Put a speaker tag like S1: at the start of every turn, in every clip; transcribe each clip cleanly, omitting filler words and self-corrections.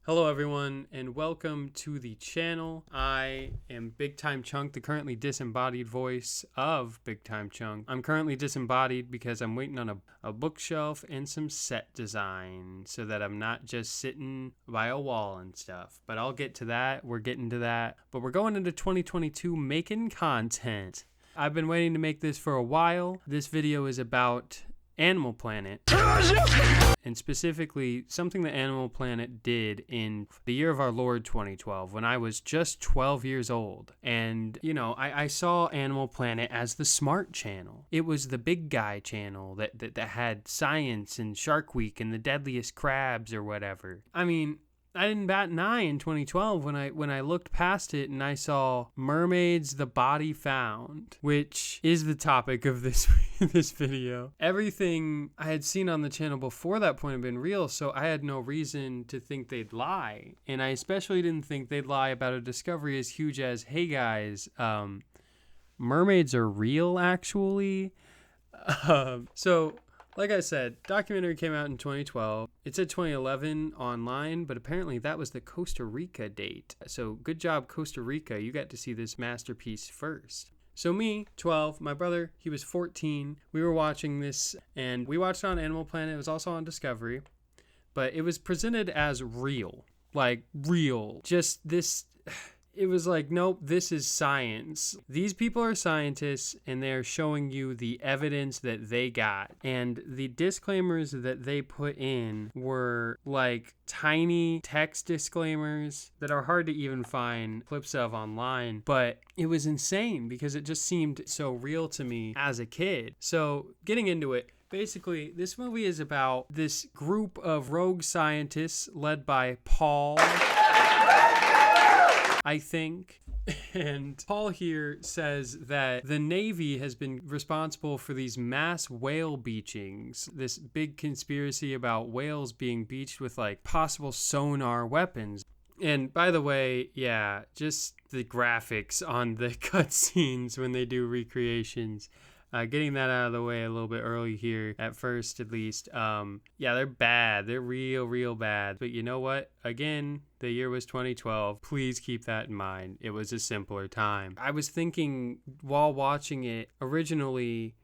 S1: Hello everyone and welcome to the channel. I am Big Time Chunk, the currently disembodied voice of Big Time Chunk. I'm currently disembodied because I'm waiting on a bookshelf and some set design so that I'm not just sitting by a wall and stuff. But I'll get to that. We're getting to that. But we're going into 2022 making content. I've been waiting to make this for a while. This video is about Animal Planet, and specifically something that Animal Planet did in the year of our Lord 2012 when I was just 12 years old. And I saw Animal Planet as the smart channel. It was the big guy channel that had science and Shark Week and the deadliest crabs or whatever. I mean, I didn't bat an eye in 2012 when I looked past it and I saw Mermaid's The Body Found, which is the topic of this video. Everything I had seen on the channel before that point had been real, so I had no reason to think they'd lie. And I especially didn't think they'd lie about a discovery as huge as, hey guys, mermaids are real actually. Like I said, documentary came out in 2012. It said 2011 online, but apparently that was the Costa Rica date. So good job, Costa Rica. You got to see this masterpiece first. So me, 12, my brother, he was 14. We were watching this, and we watched it on Animal Planet. It was also on Discovery, but it was presented as real. Like, real. Just this... It was like, nope, this is science. These people are scientists and they're showing you the evidence that they got. And the disclaimers that they put in were like tiny text disclaimers that are hard to even find clips of online. But it was insane because it just seemed so real to me as a kid. So getting into it, basically, this movie is about this group of rogue scientists led by Paul, I think. And Paul here says that the Navy has been responsible for these mass whale beachings, this big conspiracy about whales being beached with like possible sonar weapons. And by the way, yeah, just the graphics on the cutscenes when they do recreations. Getting that out of the way a little bit early here, at first at least. Yeah, they're bad. They're real bad. But you know what? Again, the year was 2012. Please keep that in mind. It was a simpler time. I was thinking while watching it originally,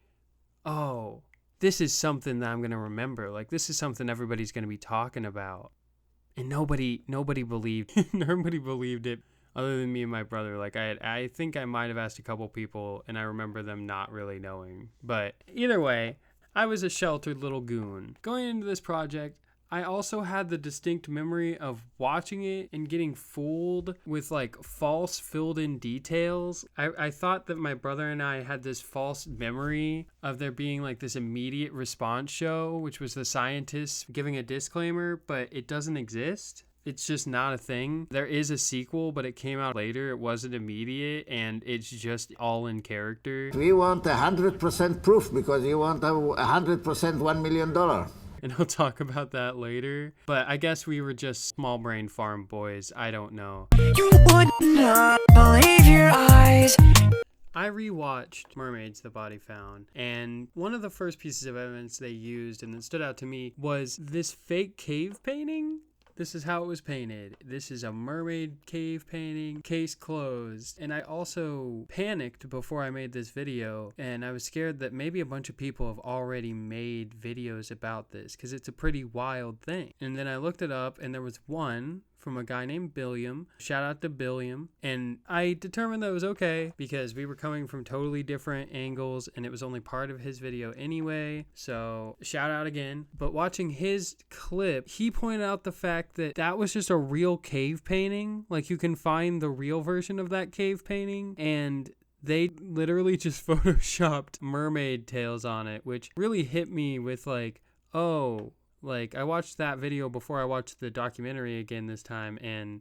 S1: oh, this is something that I'm going to remember. Like, this is something everybody's going to be talking about. And nobody believed, nobody believed it. Other than me and my brother, like I think I might have asked a couple people and I remember them not really knowing. But either way, I was a sheltered little goon. Going into this project, I also had the distinct memory of watching it and getting fooled with like false filled in details. I thought that my brother and I had this false memory of there being like this immediate response show, which was the scientists giving a disclaimer, but it doesn't exist. It's just not a thing. There is a sequel, but it came out later. It wasn't immediate, and it's just all in character.
S2: We want 100% proof because you want 100% $1 million.
S1: And I'll talk about that later. But I guess we were just small brain farm boys. I don't know. You would not believe your eyes. I rewatched Mermaid's The Body Found, and one of the first pieces of evidence they used and that stood out to me was this fake cave painting. This is how it was painted. This is a mermaid cave painting, case closed. And I also panicked before I made this video, and I was scared that maybe a bunch of people have already made videos about this because it's a pretty wild thing. And then I looked it up, and there was one from a guy named Billiam. Shout out to Billiam. And I determined that it was okay because we were coming from totally different angles and it was only part of his video anyway. So shout out again. But watching his clip, he pointed out the fact that that was just a real cave painting. Like you can find the real version of that cave painting, and they literally just photoshopped mermaid tails on it, which really hit me with like, oh, like, I watched that video before I watched the documentary again this time, and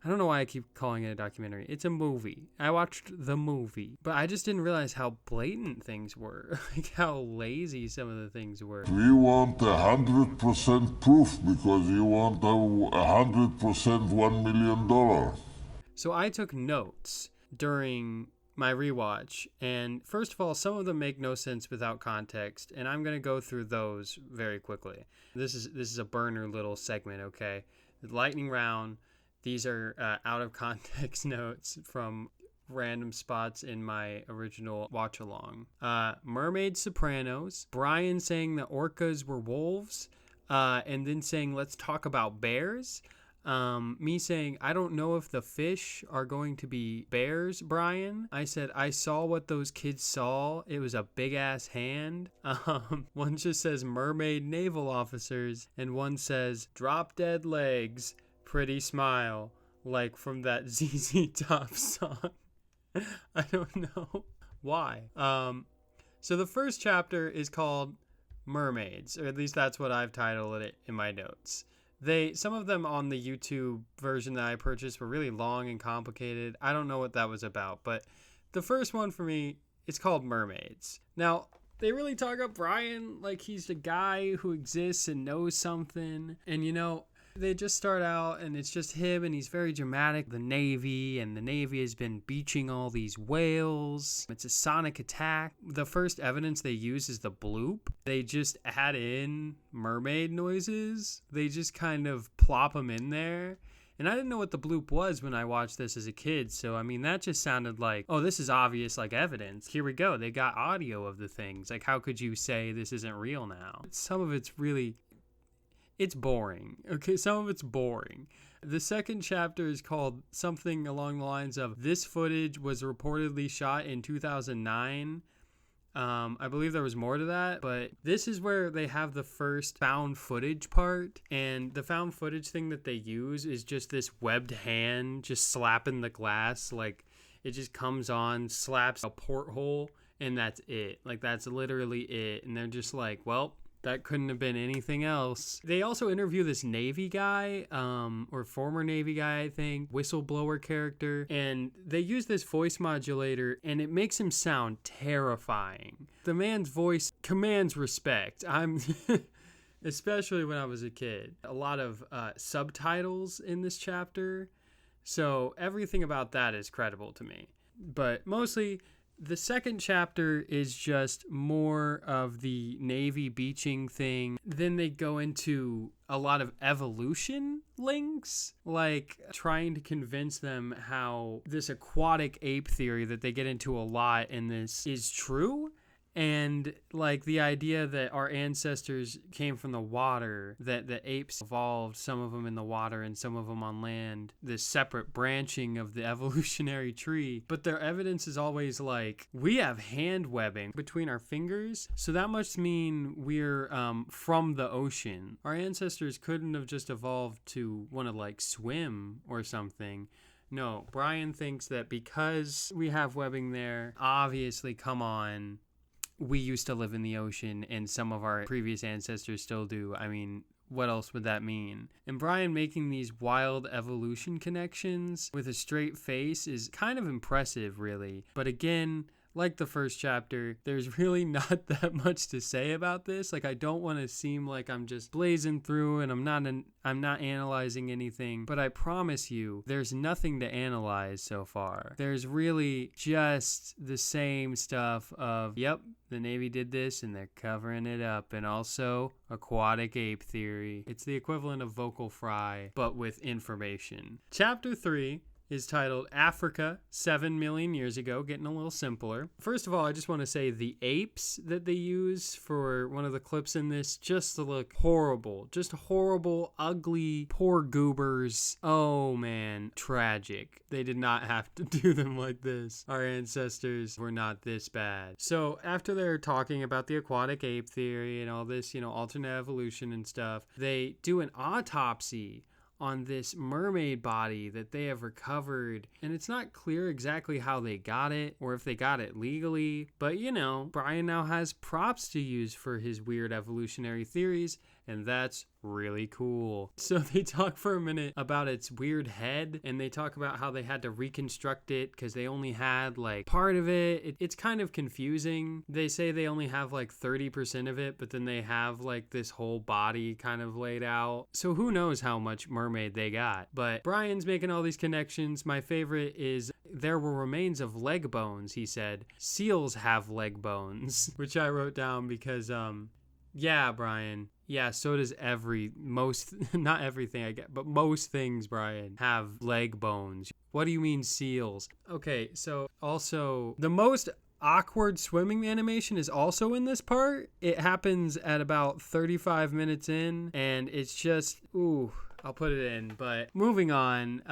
S1: I don't know why I keep calling it a documentary. It's a movie. I watched the movie, but I just didn't realize how blatant things were, like how lazy some of the things were.
S3: We want 100% proof because you want 100% $1 million.
S1: So I took notes during my rewatch, and first of all, some of them make no sense without context, and I'm going to go through those very quickly. This is a burner little segment, okay? lightning round. These are out of context notes from random spots in my original watch along. Mermaid Sopranos. Brian saying that orcas were wolves, and then saying let's talk about bears. Me saying, I don't know if the fish are going to be bears, Brian. I said, I saw what those kids saw. It was a big ass hand. One just says mermaid naval officers, and one says drop dead legs, pretty smile, like from that ZZ Top song. I don't know why. So the first chapter is called Mermaids, or at least that's what I've titled it in my notes. Some of them on the YouTube version that I purchased were really long and complicated. I don't know what that was about, but the first one for me, it's called Mermaids. Now, they really talk up Brian like he's the guy who exists and knows something. And they just start out and it's just him and he's very dramatic. The Navy has been beaching all these whales. It's a sonic attack. The first evidence they use is the bloop. They just add in mermaid noises. They just kind of plop them in there. And I didn't know what the bloop was when I watched this as a kid. So, I mean, that just sounded like, oh, this is obvious, like evidence. Here we go. They got audio of the things. Like, how could you say this isn't real now? Some of it's really... It's boring. Okay, some of it's boring. The second chapter is called something along the lines of this footage was reportedly shot in 2009. I believe there was more to that, but this is where they have the first found footage part. And the found footage thing that they use is just this webbed hand just slapping the glass. Like it just comes on, slaps a porthole, and that's it. Like that's literally it. And they're just like, well, that couldn't have been anything else. They also interview this Navy guy, or former Navy guy, I think, whistleblower character. And they use this voice modulator and it makes him sound terrifying. The man's voice commands respect. Especially when I was a kid. A lot of subtitles in this chapter. So everything about that is credible to me. But mostly... The second chapter is just more of the Navy beaching thing. Then they go into a lot of evolution links, like trying to convince them how this aquatic ape theory that they get into a lot in this is true. And like the idea that our ancestors came from the water, that the apes evolved, some of them in the water and some of them on land, this separate branching of the evolutionary tree. But their evidence is always like, we have hand webbing between our fingers. So that must mean we're from the ocean. Our ancestors couldn't have just evolved to want to like swim or something. No, Brian thinks that because we have webbing there, obviously, come on, we used to live in the ocean and some of our previous ancestors still do. I mean, what else would that mean? And Brian making these wild evolution connections with a straight face is kind of impressive, really. But again, like the first chapter, there's really not that much to say about this. Like, I don't want to seem like I'm just blazing through and I'm not analyzing anything, but I promise you, there's nothing to analyze so far. There's really just the same stuff of, yep, the Navy did this and they're covering it up, and also aquatic ape theory. It's the equivalent of vocal fry, but with information. Chapter 3 is titled Africa 7 million years ago, getting a little simpler. First of all, I just want to say the apes that they use for one of the clips in this just look horrible. Just horrible, ugly, poor goobers. Oh man, tragic. They did not have to do them like this. Our ancestors were not this bad. So after they're talking about the aquatic ape theory and all this, alternate evolution and stuff, they do an autopsy on this mermaid body that they have recovered. And it's not clear exactly how they got it or if they got it legally. But, Brian now has props to use for his weird evolutionary theories. And that's really cool. So they talk for a minute about its weird head, and they talk about how they had to reconstruct it because they only had like part of it. It's kind of confusing. They say they only have like 30% of it, but then they have like this whole body kind of laid out. So who knows how much mermaid they got. But Brian's making all these connections. My favorite is there were remains of leg bones, he said. Seals have leg bones, which I wrote down because Yeah, Brian. Yeah, so does not everything I get, but most things, Brian, have leg bones. What do you mean seals? Okay, so also the most awkward swimming animation is also in this part. It happens at about 35 minutes in, and it's just, ooh, I'll put it in. But moving on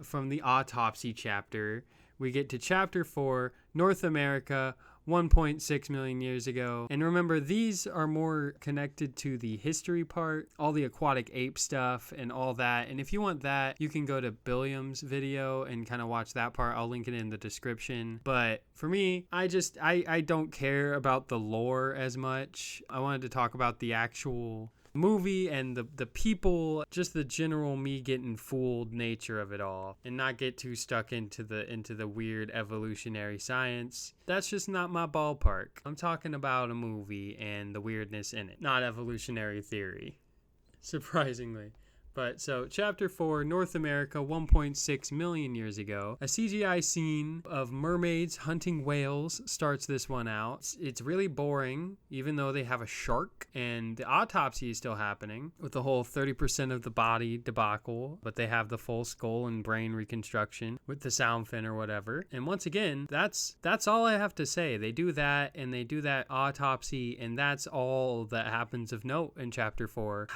S1: from the autopsy chapter, we get to chapter 4, North America, 1.6 million years ago. And remember, these are more connected to the history part, all the aquatic ape stuff and all that. And if you want that, you can go to Billiam's video and kind of watch that part. I'll link it in the description. But for me, I don't care about the lore as much. I wanted to talk about the actual movie and the people, just the general me getting fooled nature of it all, and not get too stuck into the weird evolutionary science. That's just not my ballpark. I'm talking about a movie and the weirdness in it, not evolutionary theory, surprisingly. But so chapter 4, North America, 1.6 million years ago. A CGI scene of mermaids hunting whales starts this one out. It's really boring, even though they have a shark, and the autopsy is still happening with the whole 30% of the body debacle, but they have the full skull and brain reconstruction with the sound fin or whatever. And once again, that's all I have to say. They do that, and they do that autopsy, and that's all that happens of note in chapter 4.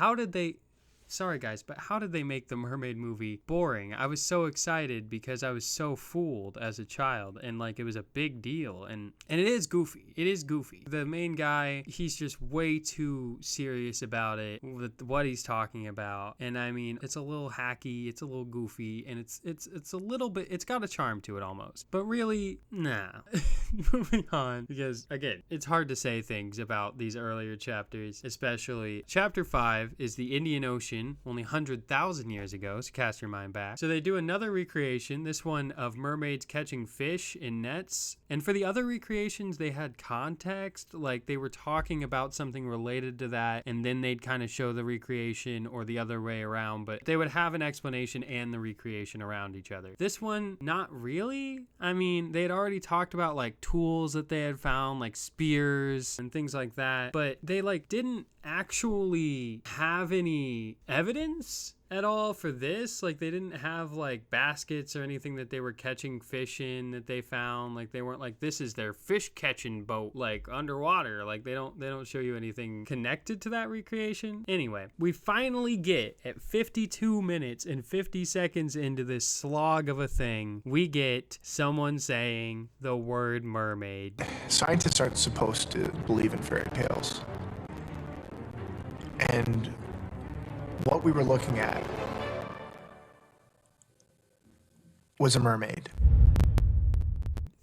S1: Sorry guys, but how did they make the Mermaid movie boring? I was so excited because I was so fooled as a child, and like it was a big deal, and it is goofy. It is goofy. The main guy, he's just way too serious about it with what he's talking about. And I mean, it's a little hacky, it's a little goofy, and it's a little bit, it's got a charm to it almost. But really, nah. Moving on, because again, it's hard to say things about these earlier chapters, especially chapter 5 is the Indian Ocean, only 100,000 years ago, so cast your mind back. So they do another recreation, this one of mermaids catching fish in nets. And for the other recreations, they had context, like they were talking about something related to that, and then they'd kind of show the recreation or the other way around, but they would have an explanation and the recreation around each other. This one, not really. I mean, they had already talked about like tools that they had found, like spears and things like that, but they like didn't actually have any evidence at all for this. Like they didn't have like baskets or anything that they were catching fish in that they found. Like they weren't like, this is their fish catching boat like underwater. Like they don't show you anything connected to that recreation. Anyway, we finally get at 52 minutes and 50 seconds into this slog of a thing, we get someone saying the word mermaid.
S4: Scientists aren't supposed to believe in fairy tales. And what we were looking at was a mermaid.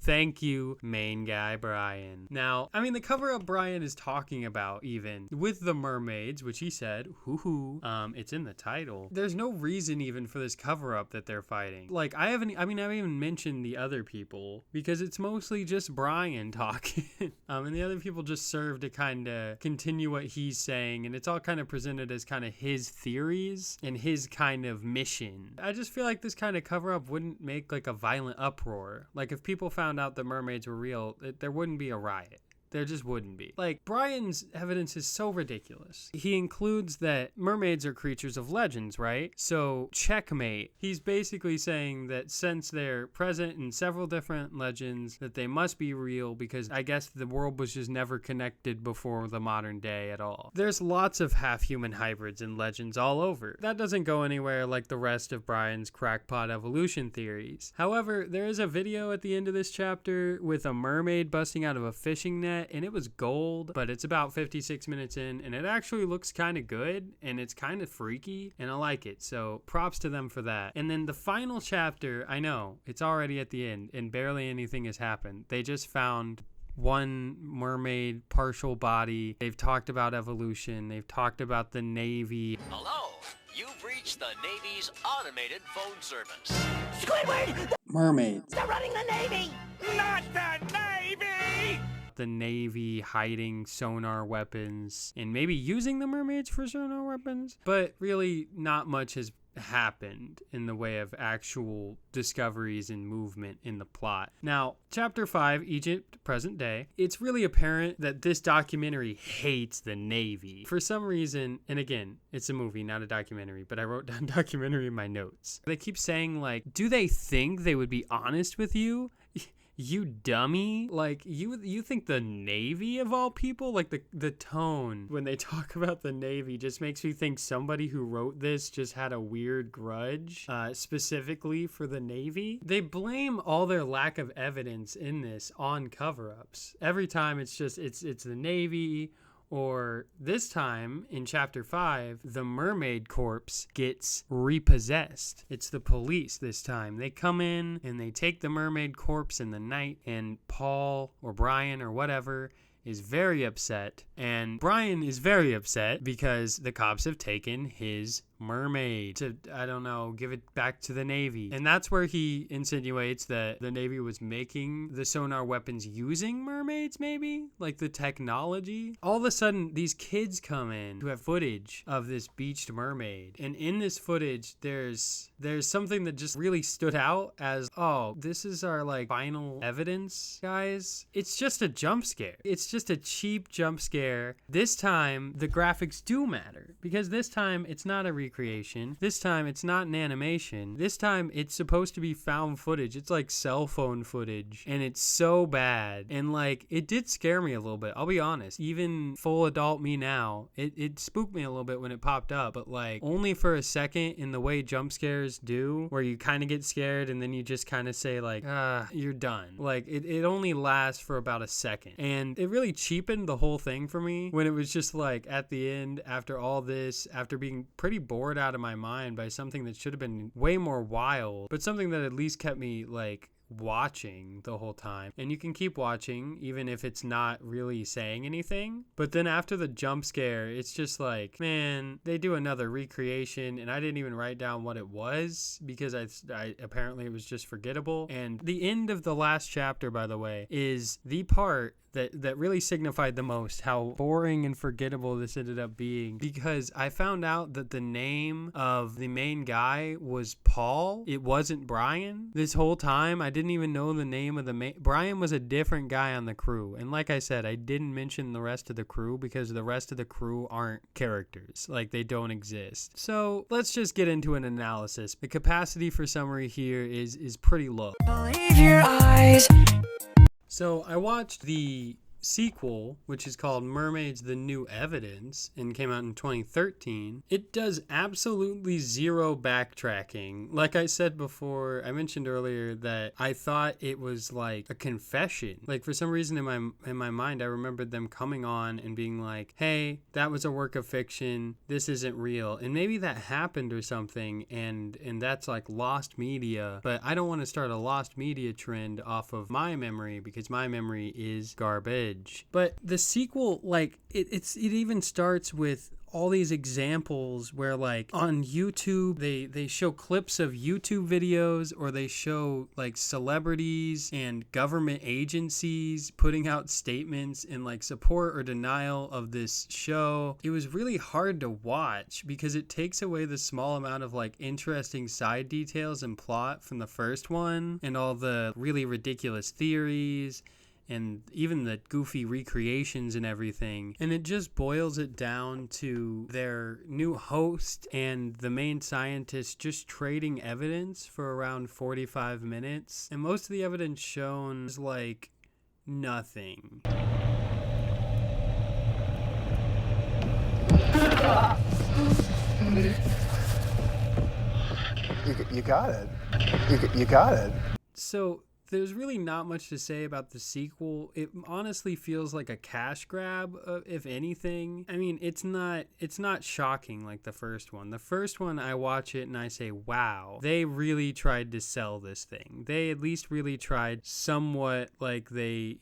S1: Thank you, main guy Brian. Now, I mean, the cover-up Brian is talking about, even with the mermaids, which he said, it's in the title. There's no reason even for this cover-up that they're fighting. Like, I haven't even mentioned the other people because it's mostly just Brian talking. And the other people just serve to kind of continue what he's saying, and it's all kind of presented as kind of his theories and his kind of mission. I just feel like this kind of cover-up wouldn't make like a violent uproar. Like if people found out the mermaids were real, there wouldn't be a riot. There just wouldn't be. Like, Brian's evidence is so ridiculous. He includes that mermaids are creatures of legends, right? So, checkmate. He's basically saying that since they're present in several different legends, that they must be real because I guess the world was just never connected before the modern day at all. There's lots of half-human hybrids in legends all over. That doesn't go anywhere like the rest of Brian's crackpot evolution theories. However, there is a video at the end of this chapter with a mermaid busting out of a fishing net, and it was gold, but it's about 56 minutes in, and it actually looks kind of good, and it's kind of freaky, and I like it, so props to them for that. And then the final chapter, I know, it's already at the end, and barely anything has happened. They just found one mermaid partial body. They've talked about evolution. They've talked about the Navy.
S5: Hello, you've reached the Navy's automated phone service.
S6: Squidward!
S1: Mermaids.
S6: They're running the Navy!
S5: Not the Navy!
S1: The Navy hiding sonar weapons and maybe using the mermaids for sonar weapons, but really not much has happened in the way of actual discoveries and movement in the plot. Now, Chapter 5, Egypt, present day, it's really apparent that this documentary hates the Navy. For some reason, and again, it's a movie, not a documentary, but I wrote down documentary in my notes. They keep saying, like, do they think they would be honest with you? You dummy. Like, you think the Navy of all people? Like, the tone when they talk about the Navy just makes me think somebody who wrote this just had a weird grudge specifically for the Navy. They blame all their lack of evidence in this on cover-ups. Every time it's the Navy. Or this time in Chapter 5, the mermaid corpse gets repossessed. It's the police this time. They come in and they take the mermaid corpse in the night, and Paul or Brian or whatever is very upset. And Brian is very upset because the cops have taken his mermaid to, I don't know, give it back to the Navy. And that's where he insinuates that the Navy was making the sonar weapons using mermaids, maybe? Like the technology? All of a sudden, these kids come in who have footage of this beached mermaid. And in this footage, there's something that just really stood out as, oh, this is our like final evidence, guys. It's just a jump scare. It's just a cheap jump scare. This time, the graphics do matter because this time it's not a recreation. This time it's not an animation. This time it's supposed to be found footage. It's like cell phone footage, and it's so bad. And like, it did scare me a little bit. I'll be honest. Even full adult me now, it spooked me a little bit when it popped up, but like only for a second in the way jump scares do, where you kind of get scared and then you just kind of say like, you're done. Like it only lasts for about a second. And it really cheapened the whole thing for me when it was just like at the end, after all this, after being pretty bored out of my mind by something that should have been way more wild, but something that at least kept me like watching the whole time. And you can keep watching even if it's not really saying anything. But then after the jump scare, it's just like, man, they do another recreation, and I didn't even write down what it was because I apparently it was just forgettable. And the end of the last chapter, by the way, is the part that really signified the most how boring and forgettable this ended up being, because I found out that the name of the main guy was Paul. It wasn't Brian. This whole time I didn't even know the name of Brian was a different guy on the crew. And like I said, I didn't mention the rest of the crew because the rest of the crew aren't characters. Like, they don't exist. So let's just get into an analysis. The capacity for summary here is pretty low.
S7: Believe your eyes.
S1: So I watched the sequel, which is called Mermaids: The New Evidence, and came out in 2013. It does absolutely zero backtracking. Like I said before, I mentioned earlier that I thought it was like a confession. Like, for some reason in my mind, I remembered them coming on and being like, hey, that was a work of fiction. This isn't real. And maybe that happened or something, and that's like lost media. But I don't want to start a lost media trend off of my memory because my memory is garbage. But the sequel, like, it even starts with all these examples where, like, on YouTube they show clips of YouTube videos, or they show like celebrities and government agencies putting out statements in like support or denial of this show. It was really hard to watch because it takes away the small amount of like interesting side details and plot from the first one, and all the really ridiculous theories and even the goofy recreations and everything. And it just boils it down to their new host and the main scientist just trading evidence for around 45 minutes. And most of the evidence shown is like nothing.
S4: You got it. You got it.
S1: So there's really not much to say about the sequel. It honestly feels like a cash grab, if anything. I mean, it's not shocking like the first one. The first one, I watch it and I say, wow, they really tried to sell this thing. They at least really tried somewhat, like they,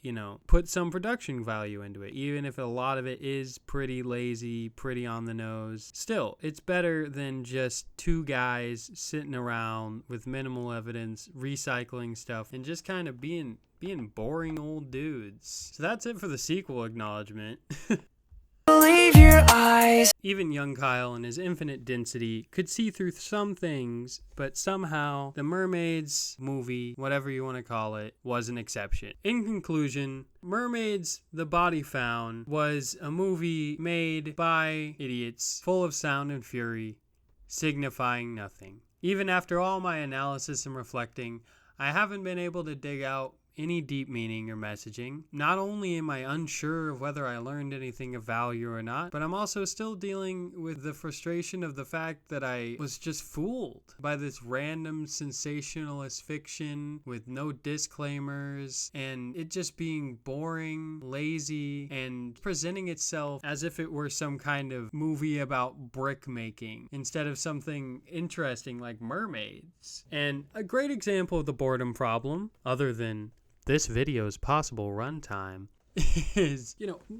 S1: put some production value into it, even if a lot of it is pretty lazy, pretty on the nose. Still, it's better than just two guys sitting around with minimal evidence, recycling stuff, and just kind of being boring old dudes. So that's it for the sequel acknowledgement.
S7: Believe your your eyes.
S1: Even young Kyle in his infinite density could see through some things, but somehow the Mermaids movie, whatever you want to call it, was an exception. In conclusion, Mermaids, The Body Found was a movie made by idiots, full of sound and fury, signifying nothing. Even after all my analysis and reflecting, I haven't been able to dig out any deep meaning or messaging. Not only am I unsure of whether I learned anything of value or not, but I'm also still dealing with the frustration of the fact that I was just fooled by this random sensationalist fiction with no disclaimers, and it just being boring, lazy, and presenting itself as if it were some kind of movie about brick making instead of something interesting like mermaids. And a great example of the boredom problem, other than this video's possible runtime, is,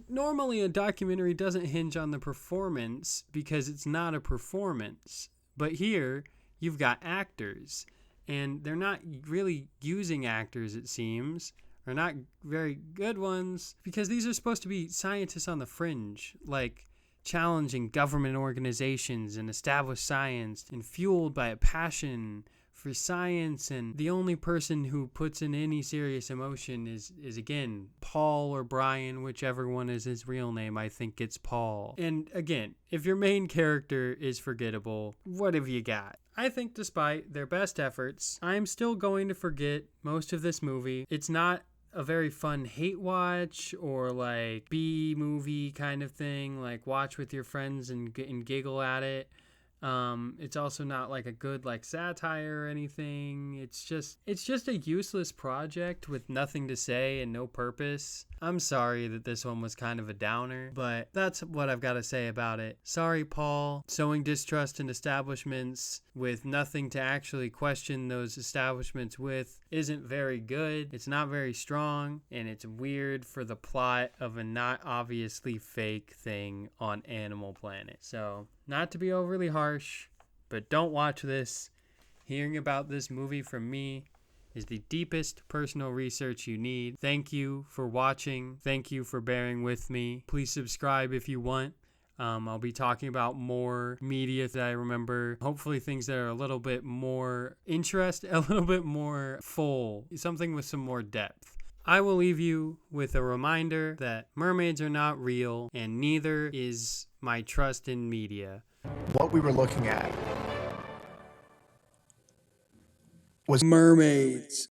S1: normally a documentary doesn't hinge on the performance because it's not a performance. But here, you've got actors, and they're not really using actors, it seems, or not very good ones, because these are supposed to be scientists on the fringe, like challenging government organizations and established science, and fueled by a passion for science, and the only person who puts in any serious emotion is again Paul or Brian, whichever one is his real name. I think it's Paul. And again, if your main character is forgettable, what have you got? I think despite their best efforts, I'm still going to forget most of this movie. It's not a very fun hate watch or like B movie kind of thing, like watch with your friends and giggle at it. It's also not like a good like satire or anything. It's just a useless project with nothing to say and no purpose. I'm sorry that this one was kind of a downer, but that's what I've got to say about it. Sorry, Paul. Sowing distrust in establishments with nothing to actually question those establishments with isn't very good. It's not very strong, and it's weird for the plot of a not obviously fake thing on Animal Planet. So, not to be overly harsh, but don't watch this. Hearing about this movie from me is the deepest personal research you need. Thank you for watching. Thank you for bearing with me. Please subscribe if you want. I'll be talking about more media that I remember. Hopefully things that are a little bit more a little bit more full, something with some more depth. I will leave you with a reminder that mermaids are not real, and neither is my trust in media.
S4: What we were looking at
S1: Was mermaids.